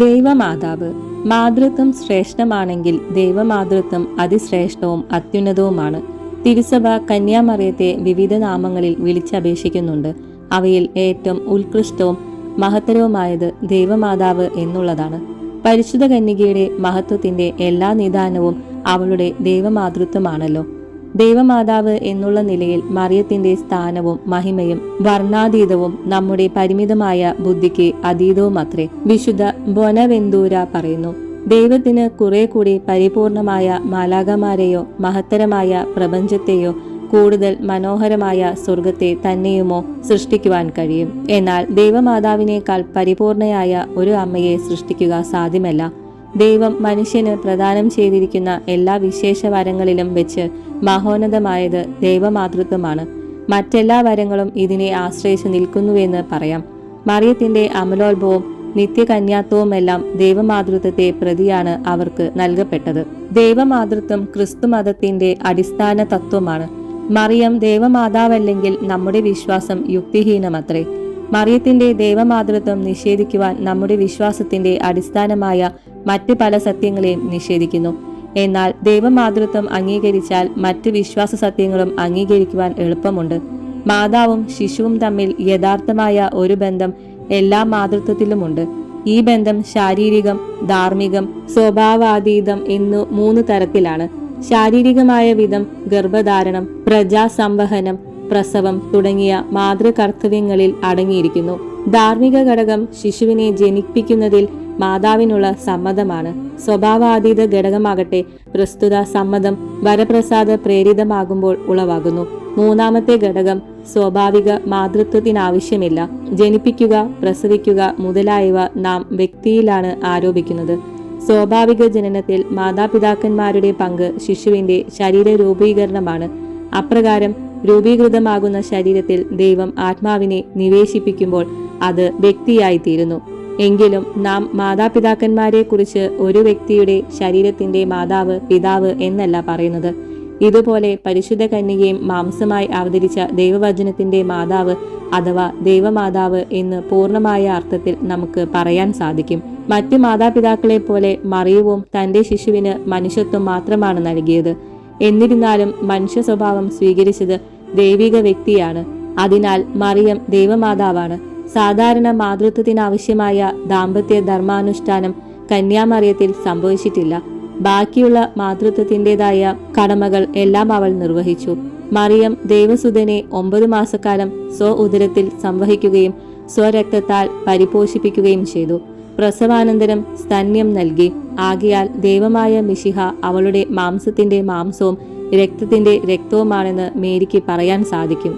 ദൈവമാതാവ്. മാതൃത്വം ശ്രേഷ്ഠമാണെങ്കിൽ ദൈവമാതൃത്വം അതിശ്രേഷ്ഠവും അത്യുന്നതവുമാണ്. തിരുസഭ കന്യാമറിയത്തെ വിവിധ നാമങ്ങളിൽ വിളിച്ചപേക്ഷിക്കുന്നുണ്ട്. അവയിൽ ഏറ്റവും ഉത്കൃഷ്ടവും മഹത്തരവുമായത് ദൈവമാതാവ് എന്നുള്ളതാണ്. പരിശുദ്ധ കന്യകയുടെ മഹത്വത്തിന്റെ എല്ലാ നിദാനവും അവളുടെ ദൈവമാതൃത്വമാണല്ലോ. ദൈവമാതാവ് എന്നുള്ള നിലയിൽ മറിയത്തിന്റെ സ്ഥാനവും മഹിമയും വർണ്ണാതീതവും നമ്മുടെ പരിമിതമായ ബുദ്ധിക്ക് അതീതവുമത്രേ. വിശുദ്ധ ബൊനവെന്തൂര പറയുന്നു, ദൈവത്തിന് കുറെ കൂടി പരിപൂർണമായ മാലാഖമാരെയോ മഹത്തരമായ പ്രപഞ്ചത്തെയോ കൂടുതൽ മനോഹരമായ സ്വർഗത്തെ തന്നെയുമോ സൃഷ്ടിക്കുവാൻ കഴിയും. എന്നാൽ ദൈവമാതാവിനേക്കാൾ പരിപൂർണയായ ഒരു അമ്മയെ സൃഷ്ടിക്കുക സാധ്യമല്ല. ദൈവം മനുഷ്യന് പ്രദാനം ചെയ്തിരിക്കുന്ന എല്ലാ വിശേഷ വരങ്ങളിലും വെച്ച് മഹോന്നതമായത് ദൈവമാതൃത്വമാണ്. മറ്റെല്ലാ വരങ്ങളും ഇതിനെ ആശ്രയിച്ച് നിൽക്കുന്നുവെന്ന് പറയാം. മറിയത്തിന്റെ അമലോത്ഭവവും നിത്യകന്യാത്വവുമെല്ലാം ദൈവമാതൃത്വത്തെ പ്രതിയാണ് അവർക്ക് നൽകപ്പെട്ടത്. ദൈവമാതൃത്വം ക്രിസ്തുമതത്തിന്റെ അടിസ്ഥാന തത്വമാണ്. മറിയം ദൈവമാതാവല്ലെങ്കിൽ നമ്മുടെ വിശ്വാസം യുക്തിഹീനമത്രേ. മറിയത്തിന്റെ ദൈവമാതൃത്വം നിഷേധിക്കുവാൻ നമ്മുടെ വിശ്വാസത്തിന്റെ അടിസ്ഥാനമായ മറ്റ് പല സത്യങ്ങളെയും നിഷേധിക്കുന്നു. എന്നാൽ ദൈവമാതൃത്വം അംഗീകരിച്ചാൽ മറ്റ് വിശ്വാസ സത്യങ്ങളും അംഗീകരിക്കുവാൻ എളുപ്പമുണ്ട്. മാതാവും ശിശുവും തമ്മിൽ യഥാർത്ഥമായ ഒരു ബന്ധം എല്ലാ മാതൃത്വത്തിലുമുണ്ട്. ഈ ബന്ധം ശാരീരികം, ധാർമ്മികം, സ്വഭാവാതീതം എന്നു 3 തരത്തിലാണ്. ശാരീരികമായ വിധം ഗർഭധാരണം, പ്രജാസംവഹനം, പ്രസവം തുടങ്ങിയ മാതൃകർത്തവ്യങ്ങളിൽ അടങ്ങിയിരിക്കുന്നു. ധാർമ്മിക ഘടകം ശിശുവിനെ ജനിപ്പിക്കുന്നതിൽ മാതാവിനുള്ള സമ്മതമാണ്. സ്വഭാവാതീത ഘടകമാകട്ടെ പ്രസ്തുത സമ്മതം വരപ്രസാദ പ്രേരിതമാകുമ്പോൾ ഉളവാകുന്നു. മൂന്നാമത്തെ ഘടകം സ്വാഭാവിക മാതൃത്വത്തിനാവശ്യമില്ല. ജനിപ്പിക്കുക, പ്രസവിക്കുക മുതലായവ നാം വ്യക്തിയിലാണ് ആരോപിക്കുന്നത്. സ്വാഭാവിക ജനനത്തിൽ മാതാപിതാക്കന്മാരുടെ പങ്ക് ശിശുവിന്റെ ശരീര രൂപീകരണമാണ്. അപ്രകാരം രൂപീകൃതമാകുന്ന ശരീരത്തിൽ ദൈവം ആത്മാവിനെ നിവേശിപ്പിക്കുമ്പോൾ അത് വ്യക്തിയായിത്തീരുന്നു. എങ്കിലും നാം മാതാപിതാക്കന്മാരെ കുറിച്ച് ഒരു വ്യക്തിയുടെ ശരീരത്തിന്റെ മാതാവ്, പിതാവ് എന്നല്ല പറയുന്നത്. ഇതുപോലെ പരിശുദ്ധ കന്യകയും മാംസമായി അവതരിച്ച ദൈവവചനത്തിന്റെ മാതാവ് അഥവാ ദൈവമാതാവ് എന്ന് പൂർണ്ണമായ അർത്ഥത്തിൽ നമുക്ക് പറയാൻ സാധിക്കും. മറ്റു മാതാപിതാക്കളെ പോലെ മറിയവും തന്റെ ശിശുവിന് മനുഷ്യത്വം മാത്രമാണ് നൽകിയത്. എന്നിരുന്നാലും മനുഷ്യ സ്വഭാവം സ്വീകരിച്ചത് ദൈവിക വ്യക്തിയാണ്. അതിനാൽ മറിയം ദൈവമാതാവാണ്. സാധാരണ മാതൃത്വത്തിനാവശ്യമായ ദാമ്പത്യ ധർമാനുഷ്ഠാനം കന്യാമറിയത്തിൽ സംഭവിച്ചിട്ടില്ല. ബാക്കിയുള്ള മാതൃത്വത്തിൻ്റെതായ കടമകൾ എല്ലാം അവൾ നിർവഹിച്ചു. മറിയം ദൈവസുതനെ 9 മാസക്കാലം ഉദരത്തിൽ സംവഹിക്കുകയും സ്വരക്തത്താൽ പരിപോഷിപ്പിക്കുകയും ചെയ്തു. പ്രസവാനന്തരം സ്തന്യം നൽകി. ആകയാൽ ദൈവമായ മിശിഹ അവളുടെ മാംസത്തിന്റെ മാംസവും രക്തത്തിന്റെ രക്തവുമാണെന്ന് മേരിക്ക് പറയാൻ സാധിക്കും.